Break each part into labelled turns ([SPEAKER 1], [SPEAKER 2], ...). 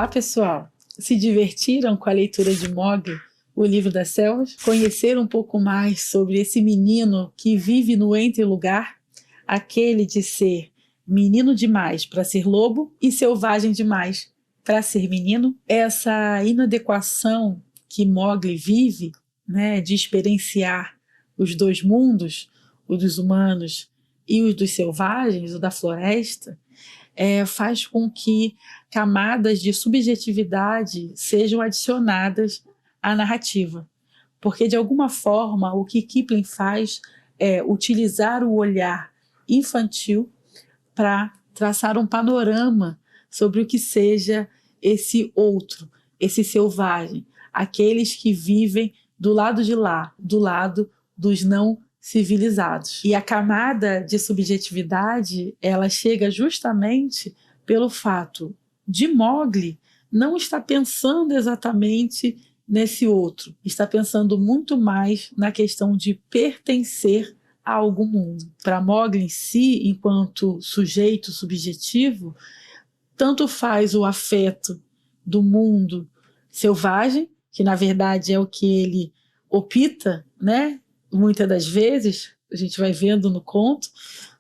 [SPEAKER 1] pessoal! Se divertiram com a leitura de Mowgli, o livro das selvas? Conheceram um pouco mais sobre esse menino que vive no entre-lugar? Aquele de ser menino demais para ser lobo e selvagem demais para ser menino? Essa inadequação que Mowgli vive, né, de experienciar os dois mundos, o dos humanos e os dos selvagens, o da floresta, faz com que camadas de subjetividade sejam adicionadas à narrativa. Porque, de alguma forma, o que Kipling faz é utilizar o olhar infantil para traçar um panorama sobre o que seja esse outro, esse selvagem, aqueles que vivem do lado de lá, do lado dos não civilizados. E a camada de subjetividade, ela chega justamente pelo fato de Mowgli não estar pensando exatamente nesse outro, está pensando muito mais na questão de pertencer a algum mundo. Para Mowgli em si, enquanto sujeito subjetivo, tanto faz o afeto do mundo selvagem, que na verdade é o que ele opta, né? Muitas das vezes, a gente vai vendo no conto,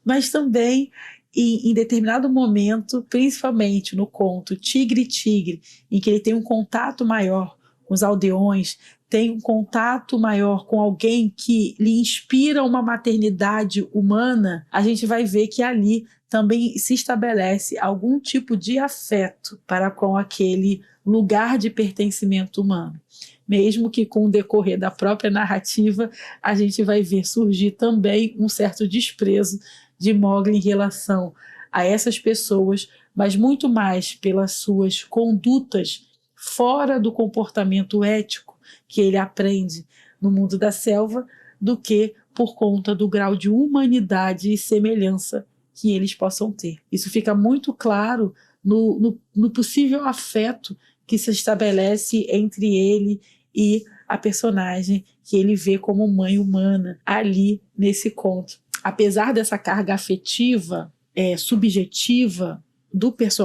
[SPEAKER 1] mas também em determinado momento, principalmente no conto Tigre, Tigre, em que ele tem um contato maior com os aldeões, tem um contato maior com alguém que lhe inspira uma maternidade humana, a gente vai ver que ali também se estabelece algum tipo de afeto para com aquele lugar de pertencimento humano. Mesmo que com o decorrer da própria narrativa, a gente vai ver surgir também um certo desprezo de Mowgli em relação a essas pessoas, mas muito mais pelas suas condutas fora do comportamento ético que ele aprende no mundo da selva, do que por conta do grau de humanidade e semelhança que eles possam ter. Isso fica muito claro no possível afeto que se estabelece entre ele e a personagem que ele vê como mãe humana ali nesse conto. Apesar dessa carga afetiva, subjetiva,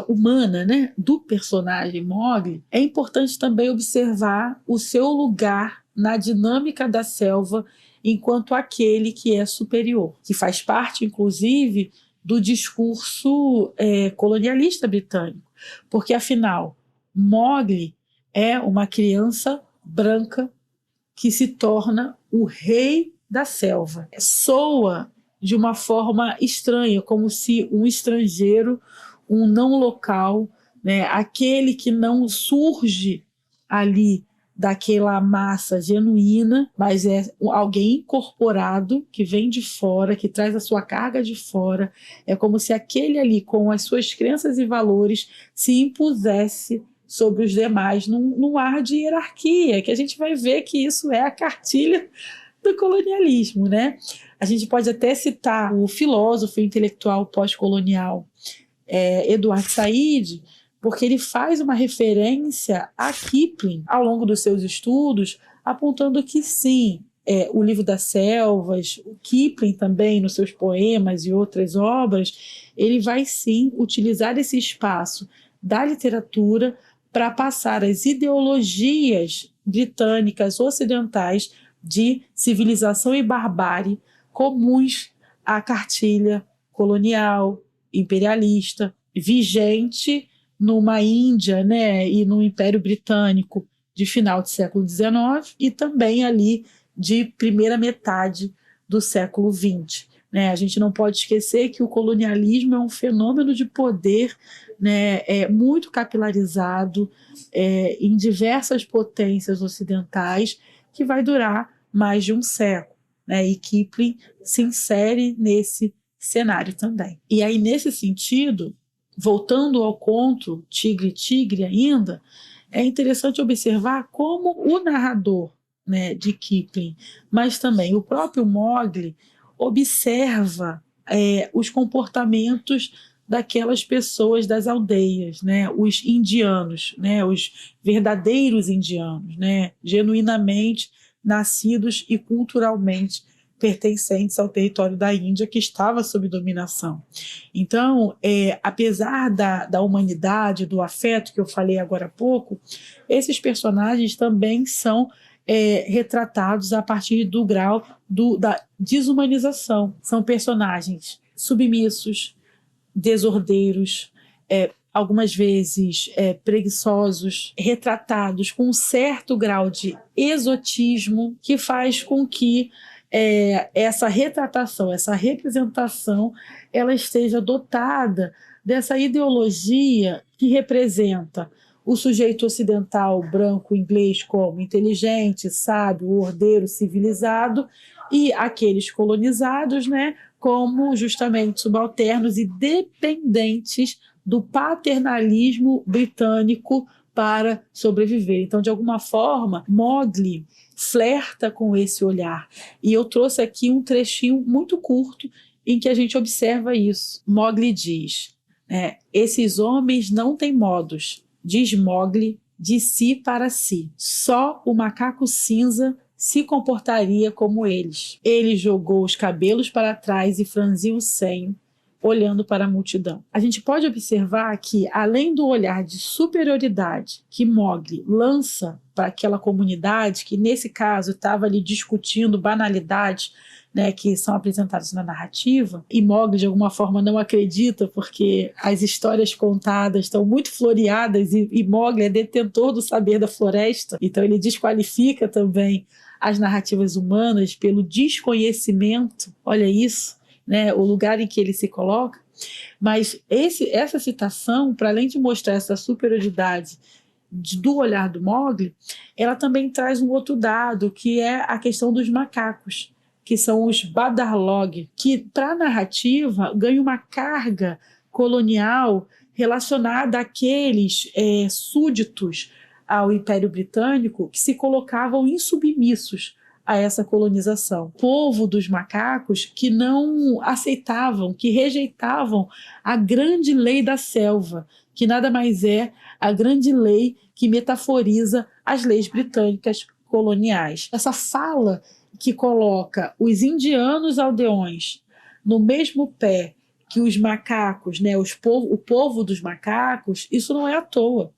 [SPEAKER 1] humana, né, do personagem Mowgli, é importante também observar o seu lugar na dinâmica da selva enquanto aquele que é superior, que faz parte, inclusive, do discurso colonialista britânico, porque, afinal, Mowgli é uma criança branca que se torna o rei da selva. Soa de uma forma estranha, como se um estrangeiro, um não local, né, aquele que não surge ali daquela massa genuína, mas é alguém incorporado, que vem de fora, que traz a sua carga de fora. É como se aquele ali, com as suas crenças e valores, se impusesse sobre os demais num ar de hierarquia, que a gente vai ver que isso é a cartilha do colonialismo, né? A gente pode até citar o filósofo intelectual pós-colonial Edward Said, porque ele faz uma referência a Kipling ao longo dos seus estudos, apontando que sim, o Livro das Selvas, o Kipling também, nos seus poemas e outras obras, ele vai sim utilizar esse espaço da literatura para passar as ideologias britânicas ocidentais de civilização e barbárie comuns à cartilha colonial, imperialista, vigente numa Índia, né, e no Império Britânico de final do século XIX e também ali de primeira metade do século XX. Né? A gente não pode esquecer que o colonialismo é um fenômeno de poder, né, muito capilarizado em diversas potências ocidentais, que vai durar mais de um século. Né? E Kipling se insere nesse cenário também. E aí, nesse sentido, voltando ao conto Tigre, Tigre ainda, é interessante observar como o narrador, né, de Kipling, mas também o próprio Mowgli, observa os comportamentos daquelas pessoas das aldeias, né, os indianos, né, os verdadeiros indianos, né, genuinamente nascidos e culturalmente pertencentes ao território da Índia que estava sob dominação. Então, apesar da humanidade, do afeto que eu falei agora há pouco, esses personagens também são retratados a partir do grau da desumanização. São personagens submissos, desordeiros, algumas vezes preguiçosos, retratados com um certo grau de exotismo que faz com que essa retratação, essa representação, ela esteja dotada dessa ideologia que representa o sujeito ocidental branco inglês como inteligente, sábio, ordeiro, civilizado, e aqueles colonizados, né, como justamente subalternos e dependentes do paternalismo britânico para sobreviver. Então, de alguma forma, Mowgli flerta com esse olhar. E eu trouxe aqui um trechinho muito curto em que a gente observa isso. Mowgli diz, esses homens não têm modos, diz Mowgli de si para si. Só o macaco cinza se comportaria como eles. Ele jogou os cabelos para trás e franziu o senho, olhando para a multidão. A gente pode observar que, além do olhar de superioridade que Mowgli lança para aquela comunidade, que nesse caso estava ali discutindo banalidades, né, que são apresentadas na narrativa, e Mowgli de alguma forma não acredita, porque as histórias contadas estão muito floreadas e Mowgli é detentor do saber da floresta, então ele desqualifica também as narrativas humanas pelo desconhecimento, olha isso, né, o lugar em que ele se coloca. Mas essa citação, para além de mostrar essa superioridade do olhar do Mowgli, ela também traz um outro dado, que é a questão dos macacos, que são os Badar-log, que para a narrativa ganham uma carga colonial relacionada àqueles súditos ao Império Britânico que se colocavam insubmissos a essa colonização. O povo dos macacos que não aceitavam, que rejeitavam a grande lei da selva, que nada mais é a grande lei que metaforiza as leis britânicas coloniais. Essa fala que coloca os indianos aldeões no mesmo pé que os macacos, né, o povo dos macacos, isso não é à toa.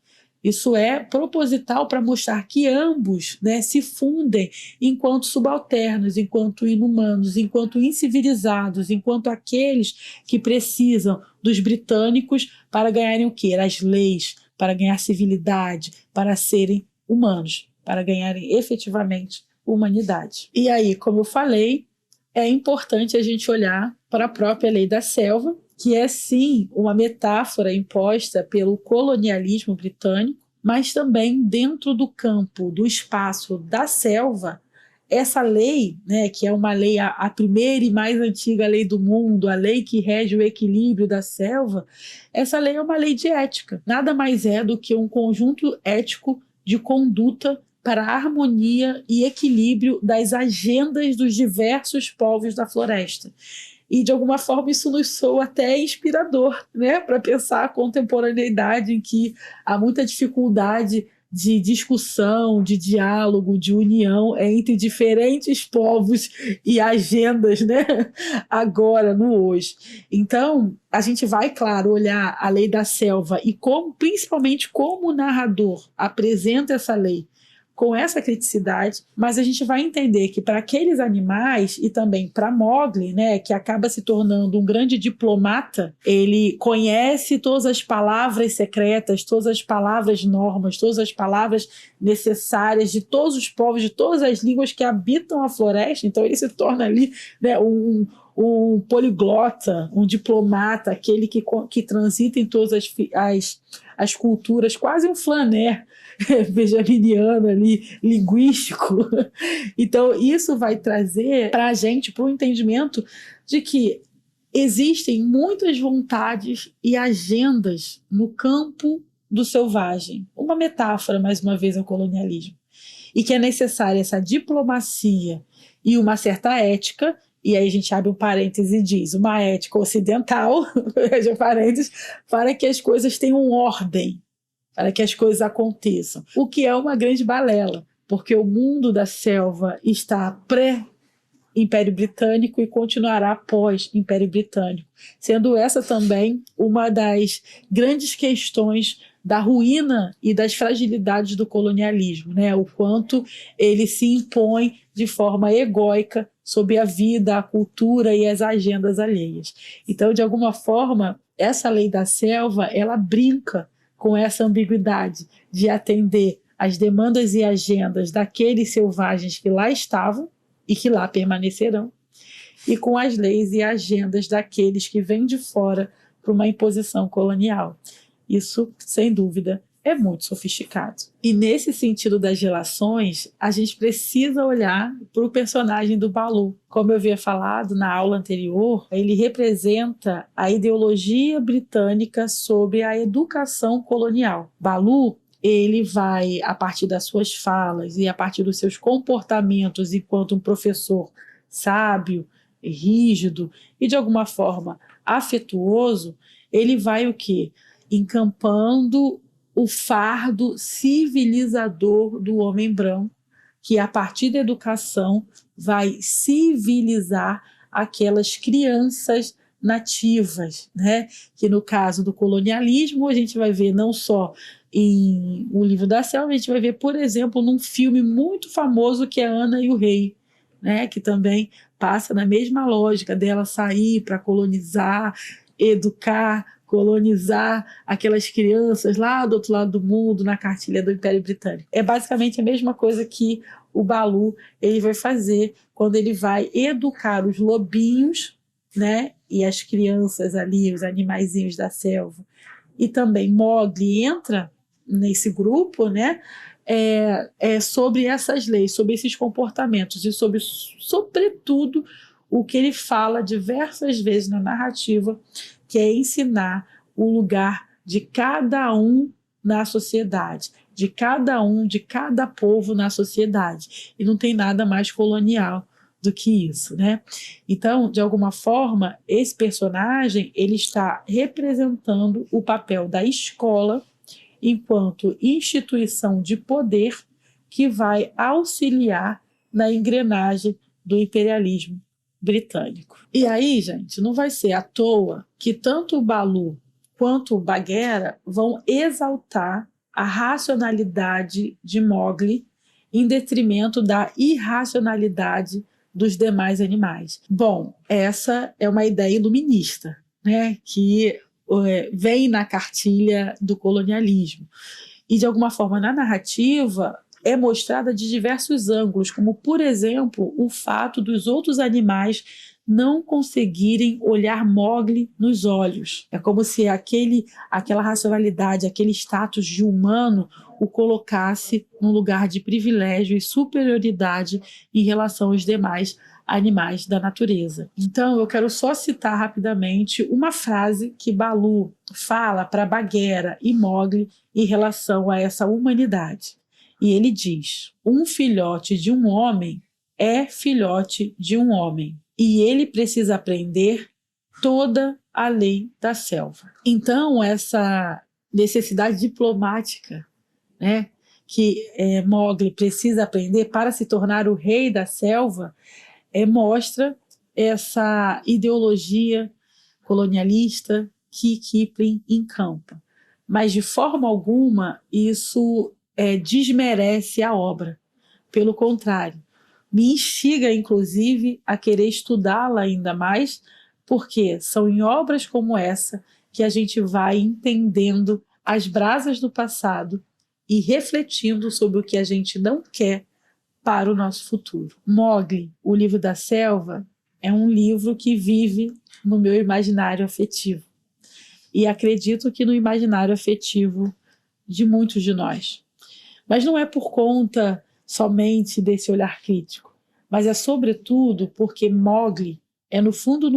[SPEAKER 1] Isso é proposital para mostrar que ambos, né, se fundem enquanto subalternos, enquanto inumanos, enquanto incivilizados, enquanto aqueles que precisam dos britânicos para ganharem o quê? As leis, para ganhar civilidade, para serem humanos, para ganharem efetivamente humanidade. E aí, como eu falei, é importante a gente olhar para a própria lei da selva, que é sim uma metáfora imposta pelo colonialismo britânico, mas também dentro do campo, do espaço da selva, essa lei, né, que é uma lei, a primeira e mais antiga lei do mundo, a lei que rege o equilíbrio da selva, essa lei é uma lei de ética. Nada mais é do que um conjunto ético de conduta para a harmonia e equilíbrio das agendas dos diversos povos da floresta. E, de alguma forma, isso nos soa até inspirador, né? Para pensar a contemporaneidade em que há muita dificuldade de discussão, de diálogo, de união entre diferentes povos e agendas, né? Agora, no hoje. Então, a gente vai, claro, olhar a lei da selva e principalmente como o narrador apresenta essa lei com essa criticidade, mas a gente vai entender que para aqueles animais e também para Mowgli, né, que acaba se tornando um grande diplomata, ele conhece todas as palavras secretas, todas as palavras normas, todas as palavras necessárias de todos os povos, de todas as línguas que habitam a floresta, então ele se torna ali, né, um poliglota, um diplomata, aquele que transita em todas as culturas, quase um Flaner benjaminiano ali, linguístico. Então, isso vai trazer para a gente, para o entendimento de que existem muitas vontades e agendas no campo do selvagem. Uma metáfora, mais uma vez, ao colonialismo. E que é necessária essa diplomacia e uma certa ética. E aí a gente abre um parêntese e diz, uma ética ocidental, fecha parênteses, para que as coisas tenham ordem, para que as coisas aconteçam. O que é uma grande balela, porque o mundo da selva está Império Britânico e continuará pós-Império Britânico, sendo essa também uma das grandes questões da ruína e das fragilidades do colonialismo, né? O quanto ele se impõe de forma egóica sobre a vida, a cultura e as agendas alheias. Então, de alguma forma, essa lei da selva, ela brinca com essa ambiguidade de atender às demandas e agendas daqueles selvagens que lá estavam e que lá permanecerão, e com as leis e agendas daqueles que vêm de fora para uma imposição colonial. Isso, sem dúvida, é muito sofisticado. E nesse sentido das relações, a gente precisa olhar para o personagem do Baloo. Como eu havia falado na aula anterior, ele representa a ideologia britânica sobre a educação colonial. Baloo, ele vai, a partir das suas falas e a partir dos seus comportamentos enquanto um professor sábio, rígido e, de alguma forma, afetuoso, ele vai o quê? Encampando o fardo civilizador do homem branco, que a partir da educação vai civilizar aquelas crianças nativas, né? Que no caso do colonialismo a gente vai ver não só em O Livro da Selva, a gente vai ver, por exemplo, num filme muito famoso que é Ana e o Rei, né? Que também passa na mesma lógica dela sair para colonizar, educar, colonizar aquelas crianças lá do outro lado do mundo, na cartilha do Império Britânico. É basicamente a mesma coisa que o Baloo ele vai fazer quando ele vai educar os lobinhos, né, e as crianças ali, os animaizinhos da selva. E também Mowgli entra nesse grupo, né, sobre essas leis, sobre esses comportamentos e sobre, sobretudo, o que ele fala diversas vezes na narrativa, que é ensinar o lugar de cada um na sociedade, de cada um, de cada povo na sociedade. E não tem nada mais colonial do que isso, né? Então, de alguma forma, esse personagem ele está representando o papel da escola enquanto instituição de poder que vai auxiliar na engrenagem do imperialismo britânico. E aí, gente, não vai ser à toa que tanto o Baloo quanto o Bagheera vão exaltar a racionalidade de Mowgli em detrimento da irracionalidade dos demais animais. Bom, essa é uma ideia iluminista, né, que vem na cartilha do colonialismo. E, de alguma forma, na narrativa, é mostrada de diversos ângulos, como, por exemplo, o fato dos outros animais não conseguirem olhar Mowgli nos olhos. É como se aquela racionalidade, aquele status de humano o colocasse num lugar de privilégio e superioridade em relação aos demais animais da natureza. Então, eu quero só citar rapidamente uma frase que Baloo fala para Bagheera e Mowgli em relação a essa humanidade. E ele diz: um filhote de um homem é filhote de um homem, e ele precisa aprender toda a lei da selva. Então, essa necessidade diplomática, né, que Mowgli precisa aprender para se tornar o rei da selva, mostra essa ideologia colonialista que Kipling encampa. Mas, de forma alguma, isso desmerece a obra. Pelo contrário, me instiga, inclusive, a querer estudá-la ainda mais, porque são em obras como essa que a gente vai entendendo as brasas do passado e refletindo sobre o que a gente não quer para o nosso futuro. Mowgli, O Livro da Selva, é um livro que vive no meu imaginário afetivo. E acredito que no imaginário afetivo de muitos de nós. Mas não é por conta somente desse olhar crítico, mas é sobretudo porque Mowgli é, no fundo,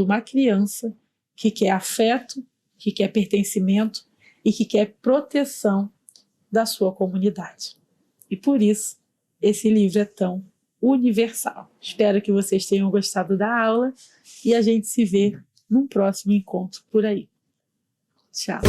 [SPEAKER 1] uma criança que quer afeto, que quer pertencimento e que quer proteção da sua comunidade. E por isso, esse livro é tão universal. Espero que vocês tenham gostado da aula e a gente se vê num próximo encontro por aí. Tchau!